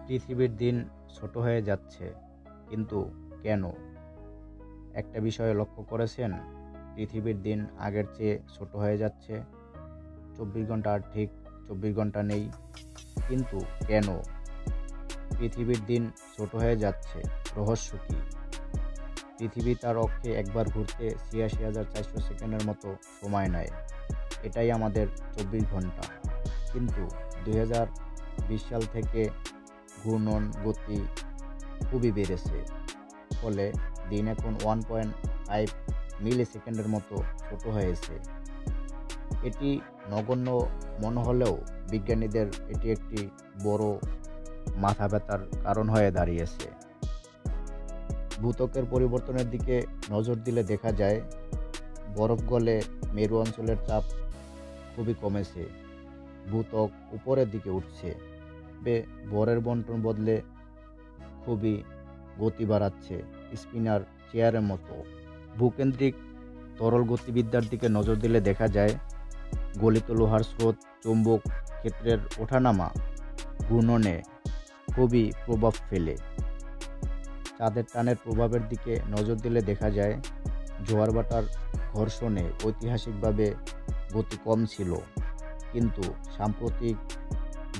পৃথিবীর দিন ছোট হয়ে যাচ্ছে, কিন্তু কেন? একটা বিষয়ে লক্ষ্য করেছেন, পৃথিবীর দিন আগের চেয়ে ছোট হয়ে যাচ্ছে। 24 ঘন্টা আর ঠিক 24 ঘন্টা নেই, কিন্তু কেন? পৃথিবীর দিন ছোট হয়ে যাচ্ছে, রহস্য কি? পৃথিবী তার অক্ষে একবার ঘুরতে ৮৬,৪০০ সেকেন্ডের মতো সময় নেয়। এটাই আমাদের 24 ঘন্টা। কিন্তু 2020 সাল থেকে ঘূর্ণন গতি খুবই বেড়েছে। ফলে দিন এখন 1.5 মিলি সেকেন্ডের মতো ছোট হয়েছে। এটি নগণ্য মনে হলেও বিজ্ঞানীদের এটি একটি বড় মাথা ব্যথার কারণ হয়ে দাঁড়িয়েছে। ভূত্বকের পরিবর্তনের দিকে নজর দিলে দেখা যায়, বরফ গলে মেরু অঞ্চলের চাপ খুবই কমেছে। ভূত্বক উপরের দিকে উঠছে, ভরের বন্টন বদলে খুবই গতি বাড়াচ্ছে, স্পিনার চেয়ারের মতো। ভূকেন্দ্রিক তরল গতিবিদ্যার দিকে নজর দিলে দেখা যায়, গলিত লোহার স্রোত চৌম্বক ক্ষেত্রের ওঠানামা ঘূর্ণনে খুবই প্রভাব ফেলে। চাঁদের টানের প্রভাবের দিকে নজর দিলে দেখা যায়, জোয়ার ভাটার ঘর্ষণে ঐতিহাসিকভাবে গতি কম ছিল, কিন্তু সাম্প্রতিক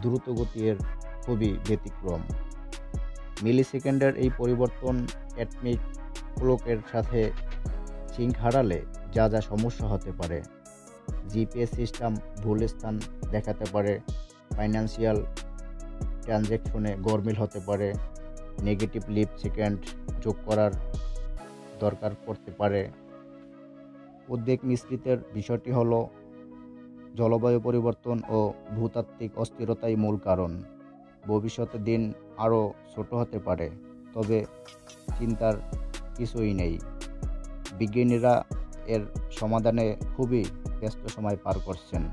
দ্রুত গতির খুবই ব্যতিক্রম। মিলিসেকেন্ডের এই পরিবর্তন অ্যাটমিক ক্লকের সাথে সিঙ্ক হারালে যা যা সমস্যা হতে পারে। জিপিএস সিস্টেম ভুল স্থান দেখাতে পারে, ফাইন্যান্সিয়াল ট্রানজ্যাকশনে গরমিল হতে পারে, নেগেটিভ লিপ সেকেন্ড যোগ করার দরকার পড়তে পারে। উদ্বেগ মিশ্রিতের বিষয়টি হলো, জলবায়ু পরিবর্তন ও ভূতাত্ত্বিক অস্থিরতাই মূল কারণ। ভবিষ্যতে দিন আরও ছোট হতে পারে, তবে চিন্তার কিছুই নেই। বিজ্ঞানীরা এর সমাধানে খুবই ব্যস্ত সময় পার করছেন।